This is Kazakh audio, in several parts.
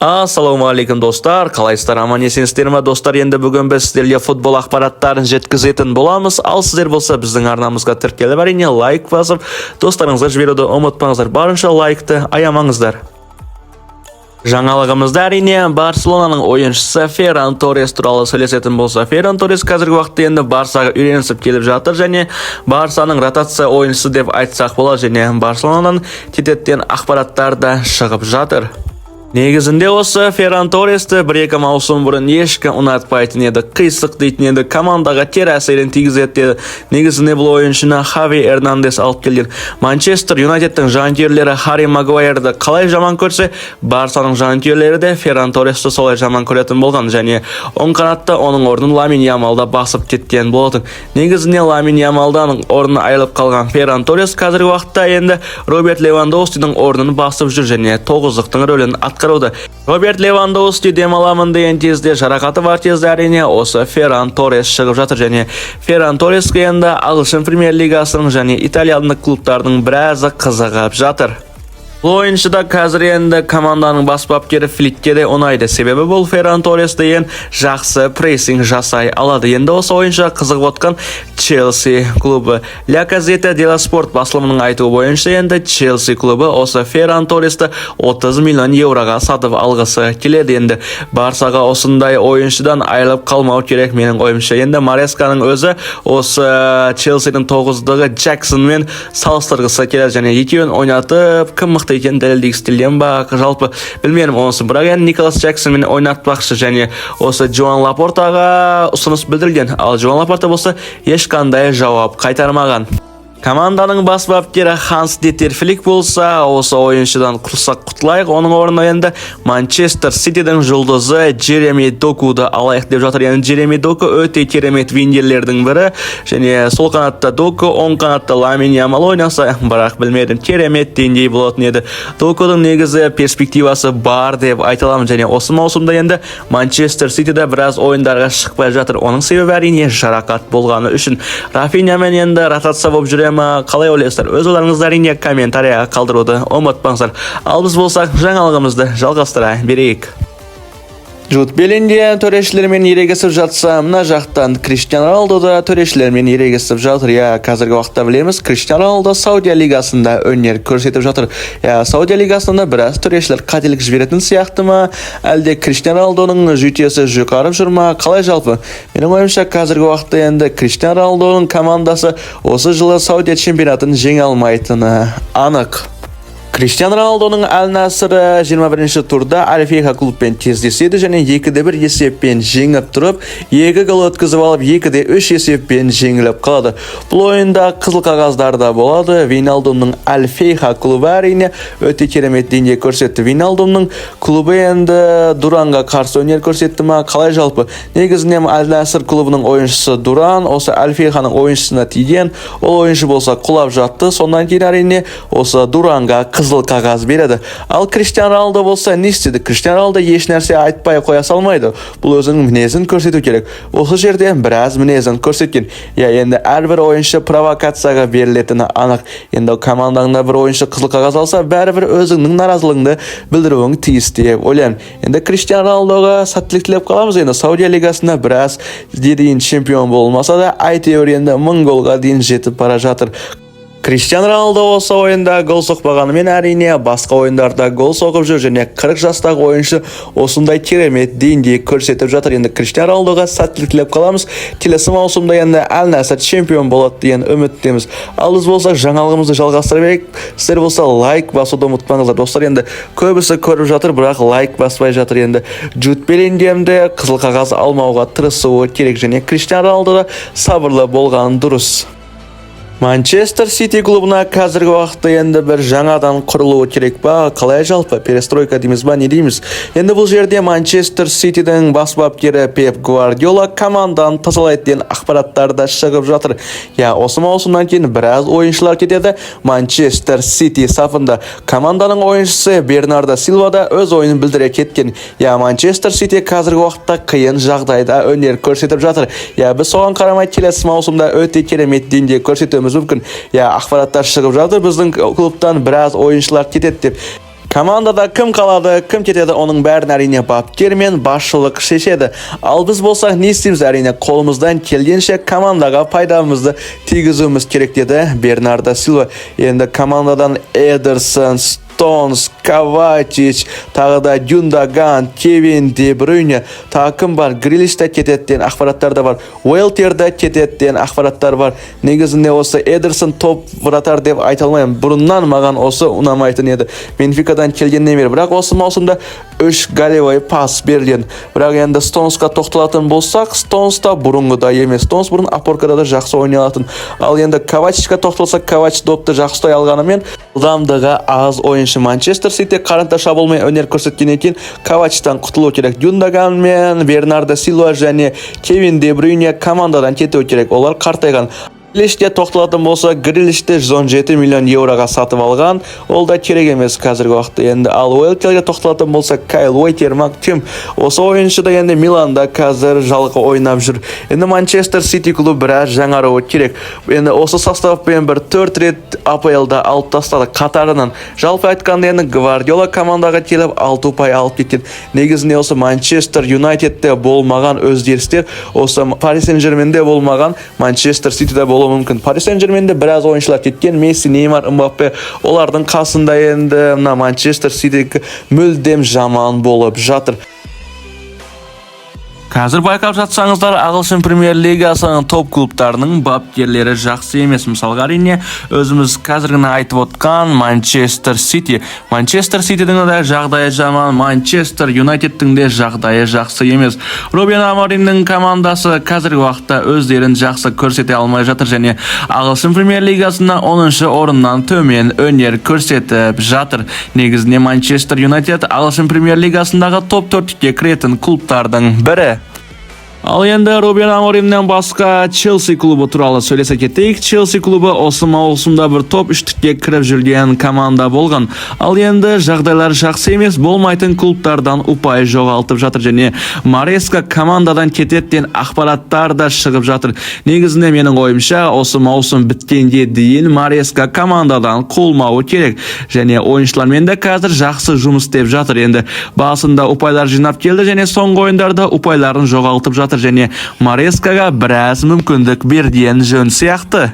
Assalomu alaykum dostlar. Qalaysizlar? Amon esensizlarmi dostlar? Endi bugun biz sizlarga futbol axborotlarini yetkazетін bo'lamiz. Al sizlar bo'lsa bizning arnamizga tirkelib әрине like bosib, do'stlaringizga jibirudi unutmangizlar. Barıncha like'ni ayamangizlar. Жаңалығымызда әрине Барселонаның ойыншысы Ferran Torres туралы сөйлесетін болса, Ferran Torres қазіргі уақытта енді Барсаға үйренісіп келіп жатыр және Барсаның ротация ойыншысы деп айтсақ болады және Барселонаның кететін ақпараттар да шығып жатыр. Негізінде осы Ferran Torresті бір-екі маусым бұрын ешкім ұнатпайтын еді, қисық дейтін еді, командаға тер әсерін тигізеді еді. Негізінде бұл ойыншыны Хави Эрнандес алып келген. Манчестер Юнайтедтің жанкүйерлері Харри Магуайрды қалай жаман көрсе, Барсаның жанкүйерлері де Ferran Torresті солай жаман көретін болған және оң қанатта оның орнын Ламин Ямалда басып кеткен болатын. Негізінде Ламин Ямалдан орны айылып қалған Ferran Torres қазіргі уақытта енді Роберт Левандовскийдің орнын басып жүр және тоғыздықтың рөлін атқаруда. Роберт Левандовский демаламын деген кезде жарақаты бар кезде әрине осы Ferran Torres шығып жатыр және Ferran Torresке енді ағылшын премьер лигасының және итальяндық клубтардың біразы қызығып жатыр. Бұл ойыншыда қазір енді команданың бас бапкері Фликке де ұнайды. Себебі бұл Ferran Torres деген жақсы прессинг жасай алады. Енді осы ойыншыға қызығып отқан Челси клубы. La Gazzetta dello Sport басылымының айтуы бойынша енді Челси клубы осы Ferran Torresті 30 миллион евроға сатып алғысы келеді. Енді Барсаға осындай ойыншыдан айырылып қалмау керек менің ойымша. Енді Маресканың өзі осы Челсидің тоғыздығы Джексонмен салыстырғысы келеді және екеуін ойнатып кім мықты екен дәлелдегісі келген ба, жалпы білмедім онысын. Бірақ енді Николас Джексонмен ойнатпақшы және осы Джоан Лапортаға ұсыныс білдірген. Ал Джоан Лапорта болса ешқандай жауап қайтармаған. Команданың бас бапкері Ханс Дитер Флик болса, осы ойыншыдан құрсақ құтылайық. Оның орнына енді Манчестер Ситидің жұлдызы Джереми Докуды алайық деп жатыр. Енді Джереми Доку өте керемет вингерлердің бірі және сол қанатта Доку, оң қанатта Ламин Ямал ойнаса, бірақ білмедім, керемет деңгей болатын еді. Докудың негізі перспективасы бар деп айталамын және осы маусымда енді Манчестер Ситиде біраз ойындарға шықпай жатыр. Оның себебі әрине жарақат болғаны үшін. Рафиньямен енді ротация болып жүре қалай ойлайсыздар? Өз ойларыңызды әрине комментарияға қалдыруды ұмытпаңыздар. Ал біз болсақ жаңалығымызды жалғастыра берейік. Jude Bellingham төрешілермен ерегісіп жатса, мына жақтан Криштиану Роналду да төрешілермен ерегісіп жатыр. Қазіргі уақытта білеміз, Криштиану Роналду Саудия лигасында өнер көрсетіп жатыр. Саудия лигасында біраз төрешілер қателік жіберетін сияқты ма, әлде Криштиану Роналдуның жүйкесі жұқарып жүр ма, қалай жалпы? Менің ойымша қазіргі уақытта енді Криштиану Роналдуның командасы осы жылы Саудия чемпионатын жеңе алмайтыны анық. Криштиану Роналдуның Аль-Насры 21-ші турда Аль-Фейха клубпен кездеседі және 2-1 есеппен жеңіп тұрып, 2 гол өткізіп алып, 2-3 есеппен жеңіліп қалады. Бұл ойында қызыл қағаздар да болады. Вейналдумның Аль-Фейха клубы әрине өте керемет деңгей көрсетті. Вейналдумның клубы енді Дуранға қарсы өнер көрсетті ма, қалай жалпы? Негізінен Аль-Наср клубының ойыншысы Дуран, осы Аль-Фейханың ойыншысына тиген, ол ойыншы болса құлап жатты. Сондан кейін әрине осы Дуранға қызыл қағаз береді. Ал Криштиану Роналду болса не істеді? Криштиану Роналду еш нәрсе айтпай қоя салмайды. Бұл өзінің мінезін көрсету керек. Осы жерде біраз мінезін көрсеткен. Енді әрбір ойыншы провокацияға берілетіні анық. Енді командаңда бір ойыншы қызыл қағаз алса, бәрібір өзіңнің наразылығыңды білдіруің тиіс деп ойлаймын. Енді Криштиану Роналдуға сәттілік тілеп қаламыз. Енді Саудия лигасында біраз дейін чемпион болмаса да, әйтеуір енді 1000 голға дейін жетіп бара жатыр. Криштиану Роналду осы ойында гол соқпағанымен әрине басқа ойындарда гол соғып жүр және 40 жастағы ойыншы осындай керемет деңгей көрсетіп жатыр. Енді Криштиану Роналдуға сәттілік тілеп қаламыз. Келесі маусымда енді Аль-Наср чемпион болады деген үміттеміз. Ал біз болсақ жаңалығымызды жалғастыра берейік. Сіздер болса лайк басуды ұмытпаңыздар. Достар, енді көбісі көріп жатыр, бірақ лайк баспай жатыр. Енді Jude Bellinghamді қызыл қағаз алмауға тырысуы керек және Криштиану Роналдуға сабырлы болған дұрыс. Манчестер Сити клубына қазіргі уақытта енді бір жаңадан құрылуы керек па, қалай жалпы? Перестройка дейміз ба, не дейміз? Енді бұл жерде Манчестер Ситидің бас бапкері Пеп Гвардиола команданың тазалайды деген ақпараттар да шығып жатыр. Осы маусымнан кейін біраз ойыншылар кетеді. Манчестер Сити сапында команданың ойыншысы Бернардо Силва да өз ойынын білдіре кеткен. Манчестер Сити қазіргі уақытта қиын жағдайда өнер көрсетіп жатыр. Біз соған қарамай келесі маусымда өте керемет деңгей көрсетеміз мүмкін. Ақпараттар шығып жатыр, біздің клубтан біраз ойыншылар кетеді деп. Komandada kim kalады, kim ketedi, onun bärini әрине бапкер мен басшылык шешеді. Ал біз болсақ не істейміз, әрине қолымыздан келгенше командаға пайдамызды тигізуіміз керек деді Бернардо Силва. Енді командадан Эдерсон, Стоунс, Ковачич, тағы да Гюндоган, Кевин Де Брюйне, тағы кім бар? Грилиште кететтен ақпараттар да бар. Уэлтерде кететтен ақпараттар бар. Негізінде осы Эдерсон топ вратар деп айта алмаймын. Бұрыннан маған осы ұнамайтын еді. Бенфикадан келгеннен бері. Бірақ осы маусымда 3 голевой пас берілген. Бірақ енді Стоунсқа тоқталатын болсақ, Стоунс та бұрынғыда емес. Стоунс бұрын апоркада да жақсы ойнай алатын. Ал енді Ковачичқа тоқталсақ, Ковач допты жақсы ұстай алғанымен жылдамдығы аз ойыншы. Манчестер Сити қарымта шабуылмен өнер көрсеткен екен. Ковачтан құтылу керек. Гюндоган мен Бернардо Силва және Кевин Де Брюйне командадан кетуі керек. Олар қартайған. Грилиште тоқталатын болса, Грилиште 117 миллион евроға сатып алған. Ол да керек емес қазіргі уақытта. Енді ал Уэлтерге тоқталатын болса, Кайл Уайтер кім? Осы ойыншы да енді Миланда қазір жалқы ойнап жүр. Енді Манчестер Сити клуб біраз жаңаруы керек. Енді осы составпен бір 4 рет АПЛда алып тастады қатарынан. Жалпы айтқанда енді Гвардиола командаға келіп 6 ұпай алып кеткен. Негізінде осы Манчестер Юнайтедте болмаған өзгерістер, осы Пари Сен-Жерменде болмаған Манчестер Ситиде болуы мүмкін. Пари Сен-Жерменде біраз ойыншылар кеткен. Месси, Неймар, Мбаппе, олардың қасында енді Манчестер Сити мүлдем жаман болып жатыр. Қазір байқап жатсаңыздар, ағылшын премьер лигасының топ клубтарының бапкерлері жақсы емес. Мысалға әрине өзіміз қазіргіні айтып отқан Манчестер Сити. Манчестер Ситидің де жағдайы жаман, Манчестер Юнайтедтің де жағдайы жақсы емес. Рубен Аморимнің командасы қазіргі уақытта өздерін жақсы көрсете алмай жатыр және ағылшын премьер лигасында 10-шы орыннан төмен өнер көрсетіп жатыр. Негізінде Манчестер Юнайтед ағылшын премьер лигасындағы топ 4-ке кіретін клубтардың бірі. Ал енді Рубен Аморимнен басқа Челси клубы туралы сөйлесе кетейік. Челси клубы осы маусымда бір топ 3-ке кіріп жүрген команда болған. Ал енді жағдайлар жақсы емес, болмайтын клубтардан ұпай жоғалтып жатыр және Мареска командадан кететтен ақпараттар да шығып жатыр. Негізінде менің ойымша, осы маусым біткенге дейін Мареска командадан құлмауы керек және ойыншылармен де қазір жақсы жұмыс істеп жатыр. Енді басында ұпайлар жинап келді және соңғы ойындарда ұпайларын жоғалтып жатыр және Марескаға біраз мүмкіндік берген жөн сияқты.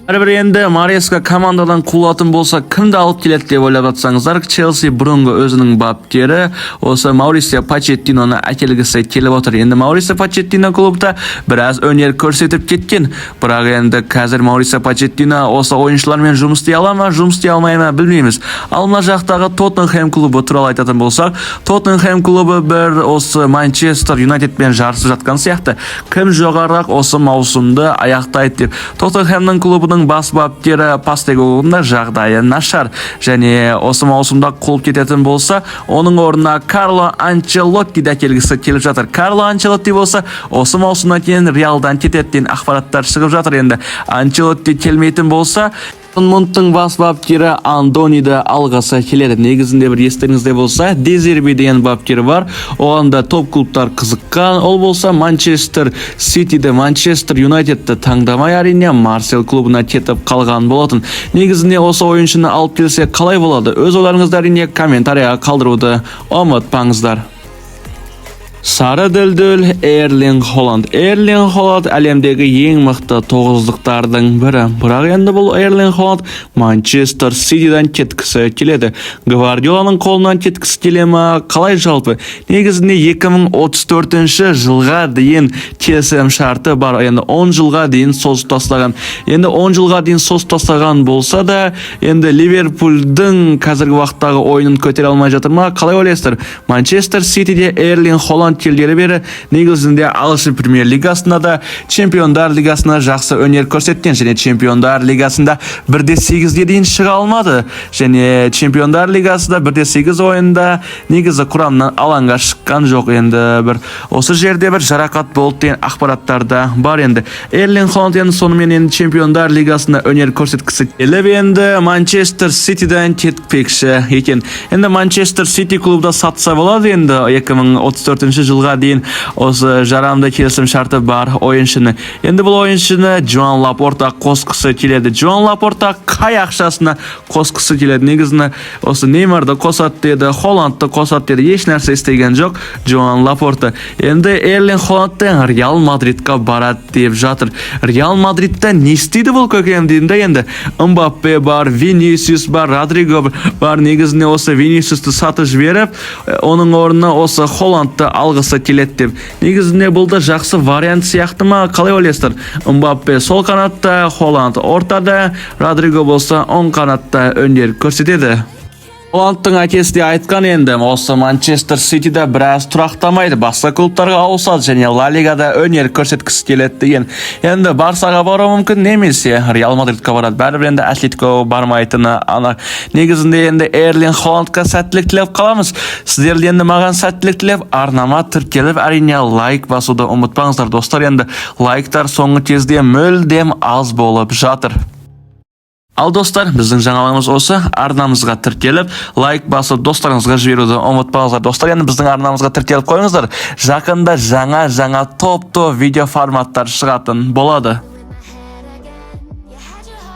Әрбір енді Мареска командадан құлатын болса, кімді алып келеді деп ойлап жатсаңыздар, Челси бұрынғы өзінің бапкері осы Маурисио Почеттиноны әкелгісі келіп отыр. Енді Маурисио Почеттино клубта біраз өнер көрсетіп кеткен. Бірақ енді қазір Маурисио Почеттино осы ойыншылармен жұмыс істей ала ма, жұмыс істей алмай ма білмейміз. Ал мына жақтағы Тоттенхэм клубы туралы айтатын болсақ, Тоттенхэм клубы бір осы Манчестер Юнайтедпен жарысып жатқан сияқты. Кім жоғарырақ осы маусымды аяқтайды деп. Тоттенхэмнің клубының бас бапкері Постегоглуның жағдайы нашар және осы маусымда клуб кететін болса, оның орнына Карло Анчелотти да келгісі келіп жатыр. Карло Анчелотти болса, осы маусымнан кейін Реалдан кететін ақпараттар шығып жатыр. Енді Анчелотти келмейтін болса, Мунттың бас бапкері Андониді алғысы келеді. Негізінде бір естеріңізде болса, Дезерби деген бапкер бар. Оған да топ клубтар қызыққан. Ол болса Манчестер Ситиді, Манчестер Юнайтедті таңдамай әрине Марсель клубына кетіп қалған болатын. Негізінде осы ойыншыны алып келсе қалай болады? Өз ойларыңызды әрине комментарияға қалдыруды ұмытпаңыздар. Сары дүлдүл Эрлинг Холланд. Эрлинг Холланд әлемдегі ең мықты тоғыздықтардың бірі. Бірақ енді бұл Эрлинг Холланд Манчестер Ситиден кеткісі келеді. Гвардиоланың қолынан кеткісі келе ма? Қалай жалпы? Негізінде 2034 жылға дейін келісім шарты бар. Енді 10 жылға дейін созып тастаған. Енді 10 жылға дейін созып тастаған болса да, енді Ливерпульдің қазіргі уақыттағы ойынын көтере алмай жатыр ма? Қалай ойлайсыздар? Манчестер Ситиде Эрлинг Холланд келгелі бері негізінде ағылшын премьер лигасында да, чемпиондар лигасында жақсы өнер көрсеткен және чемпиондар лигасында 1-8-ге дейін шыға алмады және чемпиондар лигасында 1-8 ойында негізі құрамынан алаңға шыққан жоқ. Енді бір осы жерде бір жарақат болды деген ақпараттарда бар. Енді Эрлинг Холланд енді сонымен енді чемпиондар лигасында өнер көрсеткісі келіп енді Манчестер Ситиден кетпекші екен. Енді Манчестер Сити клубда сатса болады енді 2034 жылға дейін осы жарамды келісім шарты бар ойыншыны. Енді бұл ойыншыны Джоан Лапорта қосқысы келеді. Джоан Лапорта қай ақшасына қосқысы келеді? Негізіне осы Неймарды қосат деді, Холландты қосат деді. Еш нәрсе істеген жоқ Джоан Лапорта. Енді Эрлинг Холландтен Реал Мадридқа барады деп жатыр. Реал Мадридта не істейді бұл көкем деймді енді. Мбаппе бар, Винисиус бар, Родриго бар. Негізіне осы Винисиусты сатып жіберіп, оның орнына осы Холландты алғысы келеді деп. Негізіне бұл да жақсы вариант сияқты ма? Қалай ойлайсыздар? Мбаппе сол қанатта, Холланд ортада, Родриго болса оң қанатта өнер көрсетеді. Холландтың әкесі де айтқан енді, осы Манчестер Ситиде біраз тұрақтамайды, басқа клубтарға ауысады және Ла Лигада өнер көрсеткісі келеді деген. Енді Барсаға баруы мүмкін, немесе Реал Мадридқа барады. Бәрібір енді Атлетико бармайтыны анық. Негізінде енді Эрлинг Холландқа сәттілік тілеп қаламыз. Сіздер енді маған сәттілік тілеп, арнама тіркеліп, әрине лайк басуды ұмытпаңыздар достар. Енді лайктар соңғы кезде мүлдем аз болып жатыр. Ал достар, біздің жаңалығымыз осы. Арнамызға тіркеліп, лайк басып, достарыңызға жіберуді ұмытпаңыздар. Достар, енді біздің арнамызға тіркеліп қойыңыздар. Жақында жаңа топ видео форматтар шығатын болады.